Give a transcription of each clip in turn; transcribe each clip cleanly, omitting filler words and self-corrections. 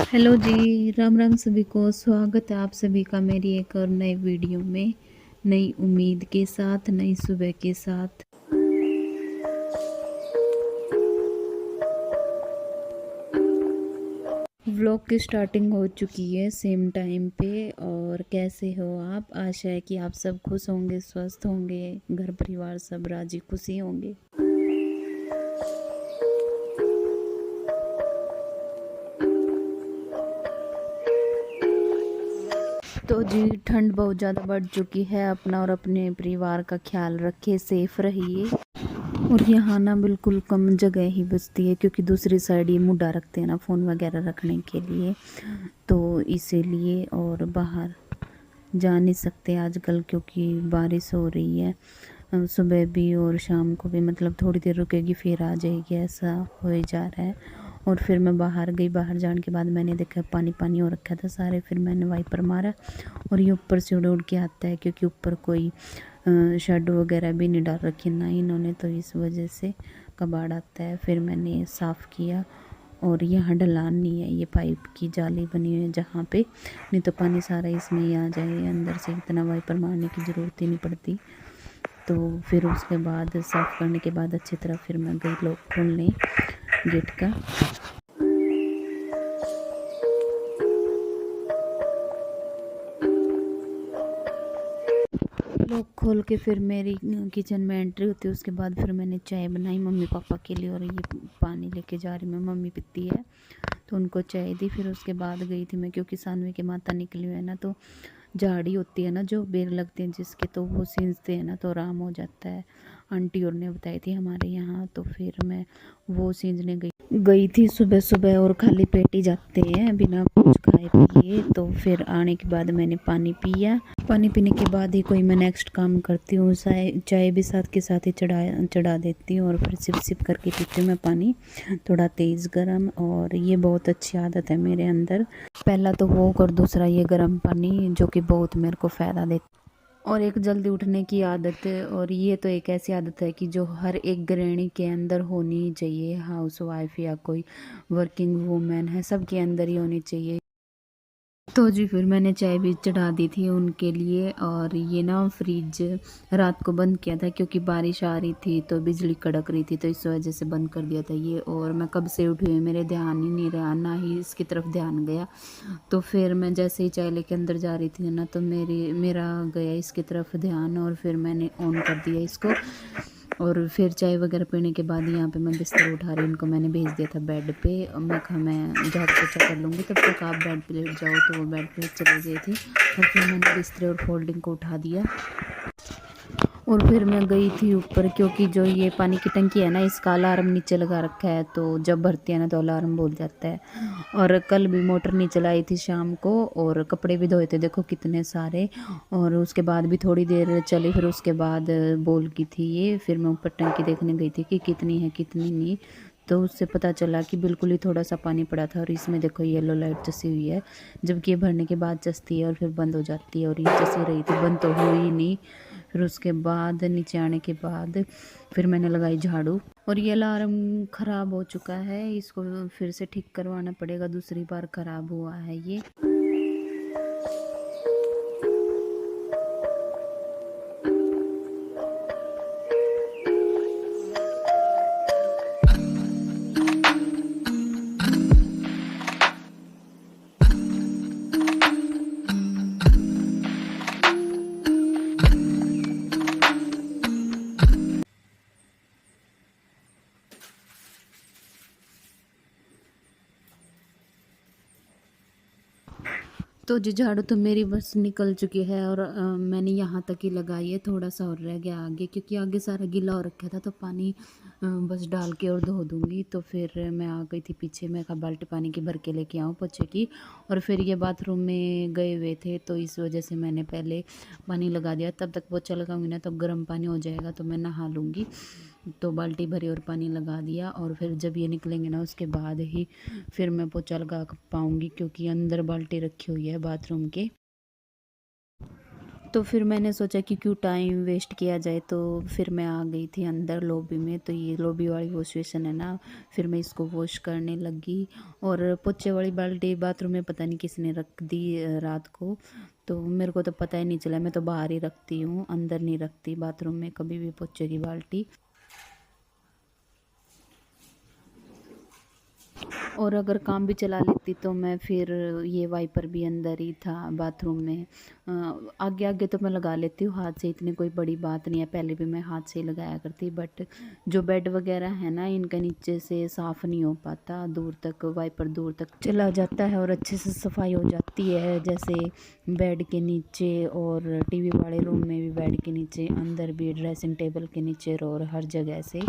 Hello जी, राम राम सभी को। स्वागत है आप सभी का मेरी एक और नए वीडियो में, नई उम्मीद के साथ, नई सुबह के साथ। व्लॉग की स्टार्टिंग हो चुकी है सेम टाइम पे। और कैसे हो आप? आशा है कि आप सब खुश होंगे, स्वस्थ होंगे, घर परिवार सब राजी खुशी होंगे। तो जी, ठंड बहुत ज़्यादा बढ़ चुकी है। अपना और अपने परिवार का ख्याल रखिए, सेफ रहिए। और यहाँ ना बिल्कुल कम जगह ही बचती है, क्योंकि दूसरी साइड ये मुड्डा रखते हैं ना फ़ोन वगैरह रखने के लिए, तो इसीलिए। और बाहर जा नहीं सकते आजकल क्योंकि बारिश हो रही है। सुबह भी और शाम को भी, मतलब थोड़ी देर रुकेगी फिर आ जाएगी, ऐसा हो जा रहा है। और फिर मैं बाहर गई। बाहर जाने के बाद मैंने देखा पानी पानी हो रखा था सारे। फिर मैंने वाइपर मारा और ये ऊपर से उड़ उड़ के आता है, क्योंकि ऊपर कोई शेड वगैरह भी नहीं डाल रखी ना इन्होंने, तो इस वजह से कबाड़ आता है। फिर मैंने साफ़ किया। और यहाँ ढलान नहीं है, ये पाइप की जाली बनी हुई है जहाँ पे, नहीं तो पानी सारा इसमें ही आ जाए अंदर से, इतना वाइपर मारने की ज़रूरत ही नहीं पड़ती। तो फिर उसके बाद साफ़ करने के बाद अच्छी तरह फिर मैं गई लॉक खोलने गेट का। लॉक खोल के फिर मेरी किचन में एंट्री होती है। उसके बाद फिर मैंने चाय बनाई मम्मी पापा के लिए, और ये पानी लेके जा रही मैं, मम्मी पीती है तो उनको चाय दी। फिर उसके बाद गई थी मैं, क्योंकि सानवी के माता निकली हुई है ना, तो झाड़ी होती है ना जो बेर लगते हैं जिसके, तो वो सींचते हैं ना तो आराम हो जाता है। आंटी और ने बताई थी हमारे यहाँ, तो फिर मैं वो सींचने गई थी सुबह सुबह। और खाली पेट ही जाते हैं बिना कुछ खाए पिए। तो फिर आने के बाद मैंने पानी पिया। पानी पीने के बाद ही कोई मैं नेक्स्ट काम करती हूँ। चाय चाय भी साथ के साथ ही चढ़ा देती हूँ, और फिर सिप सिप करके पीती हूँ मैं पानी, थोड़ा तेज़ गरम। और ये बहुत अच्छी आदत है मेरे अंदर। पहला तो वो, और दूसरा ये गर्म पानी, जो कि बहुत मेरे को फ़ायदा देता। और एक जल्दी उठने की आदत है, और ये तो एक ऐसी आदत है कि जो हर एक गृहिणी के अंदर होनी ही चाहिए। हाउस वाइफ या कोई वर्किंग वूमेन है, सबके अंदर ही होनी चाहिए। तो जी फिर मैंने चाय भी चढ़ा दी थी उनके लिए। और ये ना फ्रिज रात को बंद किया था, क्योंकि बारिश आ रही थी तो बिजली कड़क रही थी, तो इस वजह से बंद कर दिया था ये। और मैं कब से उठी हुई, मेरे ध्यान ही नहीं रहा, ना ही इसकी तरफ ध्यान गया। तो फिर मैं जैसे ही चाय लेके अंदर जा रही थी ना, तो मेरा गया इसकी तरफ ध्यान, और फिर मैंने ऑन कर दिया इसको। और फिर चाय वगैरह पीने के बाद यहाँ पे मैं बिस्तर उठा रही, इनको मैंने भेज दिया था बेड पे। और मैं कहा मैं झाड़ू पोछा कर लूँगी, तब तक आप बेड पे लेट जाओ, तो वो बेड पे चली गई थी। और फिर मैंने बिस्तर और फोल्डिंग को उठा दिया। और फिर मैं गई थी ऊपर, क्योंकि जो ये पानी की टंकी है ना, इसका अलार्म नीचे लगा रखा है, तो जब भरती है ना तो अलार्म बोल जाता है। और कल भी मोटर नहीं चलाई थी शाम को, और कपड़े भी धोए थे देखो कितने सारे। और उसके बाद भी थोड़ी देर चली, फिर उसके बाद बोल की थी ये। फिर मैं ऊपर टंकी देखने गई थी कि कितनी है कितनी नहीं, तो उससे पता चला कि बिल्कुल ही थोड़ा सा पानी पड़ा था। और इसमें देखो येलो लाइट चसी हुई है, जबकि ये भरने के बाद चसती है और फिर बंद हो जाती है। और ये चसी रही थी, बंद तो हुई नहीं। फिर उसके बाद नीचे आने के बाद फिर मैंने लगाई झाड़ू। और ये अलार्म ख़राब हो चुका है, इसको फिर से ठीक करवाना पड़ेगा, दूसरी बार ख़राब हुआ है ये। तो जी झाड़ू तो मेरी बस निकल चुकी है, और मैंने यहाँ तक ही लगाई है, थोड़ा सा और रह गया आगे, क्योंकि आगे सारा गीला हो रखा था। तो पानी बस डाल के और धो दूँगी। तो फिर मैं आ गई थी पीछे, मैं कहा बाल्टी पानी की भर के लेके आऊँ पोछे की। और फिर ये बाथरूम में गए हुए थे, तो इस वजह से मैंने पहले पानी लगा दिया। तब तक पोछा लगाऊंगी ना तो गर्म पानी हो जाएगा, तो मैं नहा लूँगी। तो बाल्टी भरी और पानी लगा दिया। और फिर जब ये निकलेंगे ना, उसके बाद ही फिर मैं पोछा लगा पाऊँगी, क्योंकि अंदर बाल्टी रखी हुई है बाथरूम के। तो फिर मैंने सोचा कि क्यों टाइम वेस्ट किया जाए, तो फिर मैं आ गई थी अंदर लॉबी में। तो ये लॉबी वाली वॉश बेसिन है ना, फिर मैं इसको वॉश करने लगी। और पोछे वाली बाल्टी बाथरूम में पता नहीं किसने रख दी रात को, तो मेरे को तो पता ही नहीं चला। मैं तो बाहर ही रखती हूँ, अंदर नहीं रखती बाथरूम में कभी भी पोछे की बाल्टी। और अगर काम भी चला लेती तो मैं फिर ये वाइपर भी अंदर ही था बाथरूम में। आगे आगे तो मैं लगा लेती हूँ हाथ से, इतनी कोई बड़ी बात नहीं है, पहले भी मैं हाथ से ही लगाया करती। बट जो बेड वगैरह है ना, इनका नीचे से साफ़ नहीं हो पाता, दूर तक वाइपर दूर तक चला जाता है और अच्छे से सफाई हो जाती है। जैसे बेड के नीचे और टीवी वाले रूम में भी, बेड के नीचे, अंदर भी, ड्रेसिंग टेबल के नीचे और हर जगह से।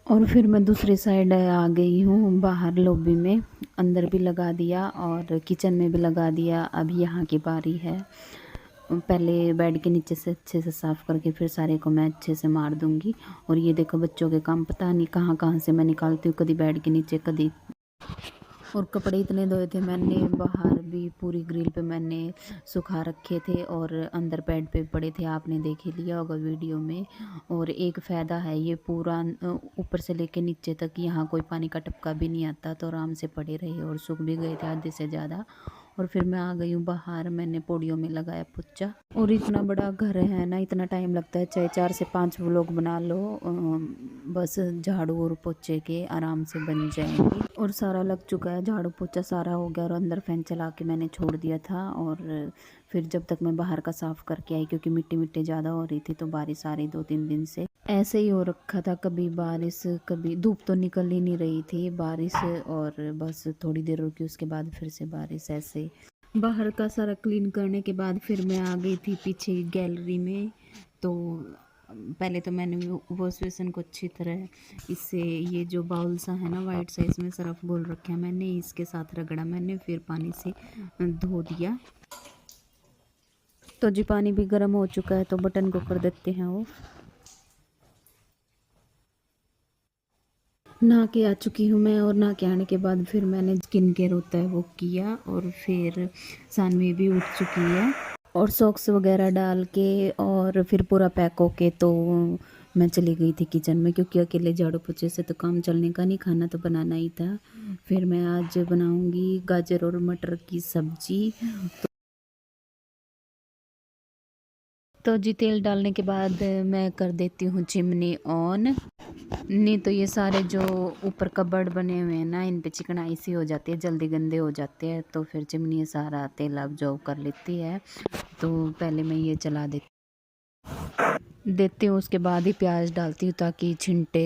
और फिर मैं दूसरी साइड आ गई हूँ बाहर लॉबी में, अंदर भी लगा दिया और किचन में भी लगा दिया। अब यहाँ की बारी है। पहले बेड के नीचे से अच्छे से साफ़ करके फिर सारे को मैं अच्छे से मार दूँगी। और ये देखो बच्चों के काम पता नहीं कहाँ कहाँ से मैं निकालती हूँ, कभी बेड के नीचे, कभी। और कपड़े इतने धोए थे मैंने, बाहर भी पूरी ग्रिल पे मैंने सुखा रखे थे और अंदर बेड पे पड़े थे, आपने देख ही लिया होगा वीडियो में। और एक फ़ायदा है, ये पूरा ऊपर से लेके नीचे तक यहाँ कोई पानी का टपका भी नहीं आता, तो आराम से पड़े रहे और सूख भी गए थे आधे से ज़्यादा। और फिर मैं आ गई हूँ बाहर, मैंने पौड़ियों में लगाया पोछा। और इतना बड़ा घर है ना, इतना टाइम लगता है, चाहे 4 से 5 लोग बना लो, बस झाड़ू और पोछे के आराम से बन जाएंगे। और सारा लग चुका है, झाड़ू पोछा सारा हो गया और अंदर फैन चला के मैंने छोड़ दिया था। और फिर जब तक मैं बाहर का साफ़ करके आई, क्योंकि मिट्टी मिट्टी ज़्यादा हो रही थी, तो बारिश आ रही 2-3 दिन से ऐसे ही हो रखा था, कभी बारिश कभी धूप, तो निकल ही नहीं रही थी, बारिश और बस थोड़ी देर रुकी, उसके बाद फिर से बारिश। ऐसे बाहर का सारा क्लीन करने के बाद फिर मैं आ गई थी पीछे गैलरी में। तो पहले तो मैंने वॉश बेसिन को अच्छी तरह इससे, ये जो बाउल सा है ना वाइट सा, इसमें सर्फ घोल रखा है मैंने, इसके साथ रगड़ा मैंने, फिर पानी से धो दिया। तो जी पानी भी गर्म हो चुका है, तो बटन को कर देते हैं वो। नहा के आ चुकी हूँ मैं, और नहा के आने के बाद फिर मैंने स्किन केयर होता है वो किया, और फिर सानवी भी उठ चुकी है और सॉक्स वगैरह डाल के और फिर पूरा पैक होके तो मैं चली गई थी किचन में, क्योंकि अकेले झाड़ू पोछे से तो काम चलने का नहीं, खाना तो बनाना ही था। फिर मैं आज बनाऊंगी गाजर और मटर की सब्जी। तो जी तेल डालने के बाद मैं कर देती हूँ चिमनी ऑन, नहीं तो ये सारे जो ऊपर कबर्ड बने हुए हैं ना, इन पे चिकनाई सी हो जाती है, जल्दी गंदे हो जाते हैं, तो फिर चिमनी सारा तेल अब्जॉर्ब कर लेती है। तो पहले मैं ये चला देती हूँ, उसके बाद ही प्याज डालती हूँ ताकि छिंटे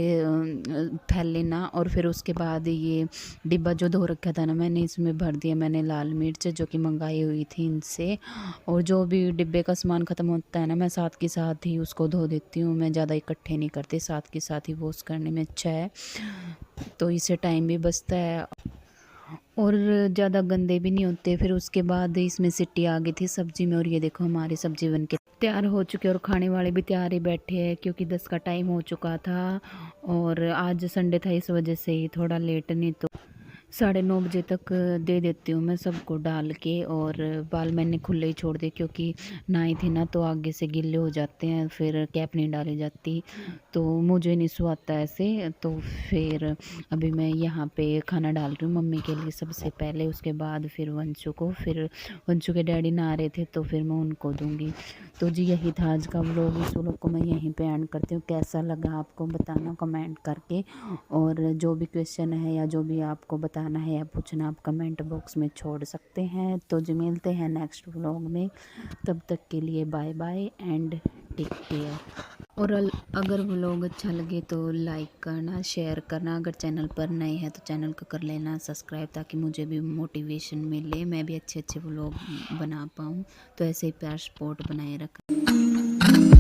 फैले ना। और फिर उसके बाद ये डिब्बा जो धो रखा था ना मैंने, इसमें भर दिया मैंने लाल मिर्च जो कि मंगाई हुई थी इनसे। और जो भी डिब्बे का सामान ख़त्म होता है ना, मैं साथ के साथ ही उसको धो देती हूँ, मैं ज़्यादा इकट्ठे नहीं करती, साथ के साथ ही वॉश करने में अच्छा है, तो इससे टाइम भी बचता है और ज़्यादा गंदे भी नहीं होते। फिर उसके बाद इसमें सीटी आ गई थी सब्ज़ी में, और ये देखो हमारी सब्ज़ी बनके तैयार हो चुके, और खाने वाले भी तैयार ही बैठे हैं, क्योंकि 10 का टाइम हो चुका था और आज संडे था, इस वजह से ही थोड़ा लेट, नहीं तो 9:30 बजे तक दे देती हूँ मैं सबको डाल के। और बाल मैंने खुले ही छोड़ दिए, क्योंकि नहाई थी ना तो आगे से गिले हो जाते हैं, फिर कैप नहीं डाली जाती, तो मुझे नहीं सुहाता ऐसे। तो फिर अभी मैं यहाँ पे खाना डाल रही हूँ मम्मी के लिए सबसे पहले, उसके बाद फिर वंशु को, फिर वंशु के डैडी नहा रहे थे तो फिर मैं उनको दूँगी। तो जी यही था आज का व्लॉग, इस व्लॉग को मैं यहीं पे एंड करती हूँ। कैसा लगा आपको बताना कमेंट करके, और जो भी क्वेश्चन है या जो भी आपको बताना है या पूछना, आप कमेंट बॉक्स में छोड़ सकते हैं। तो जी मिलते हैं नेक्स्ट व्लॉग में, तब तक के लिए bye bye and take care. और अगर व्लॉग अच्छा लगे तो लाइक करना, शेयर करना, अगर चैनल पर नए हैं तो चैनल को कर लेना सब्सक्राइब, ताकि मुझे भी मोटिवेशन मिले, मैं भी अच्छे अच्छे व्लॉग बना पाऊँ। तो ऐसे ही प्यार सपोर्ट बनाए रखना।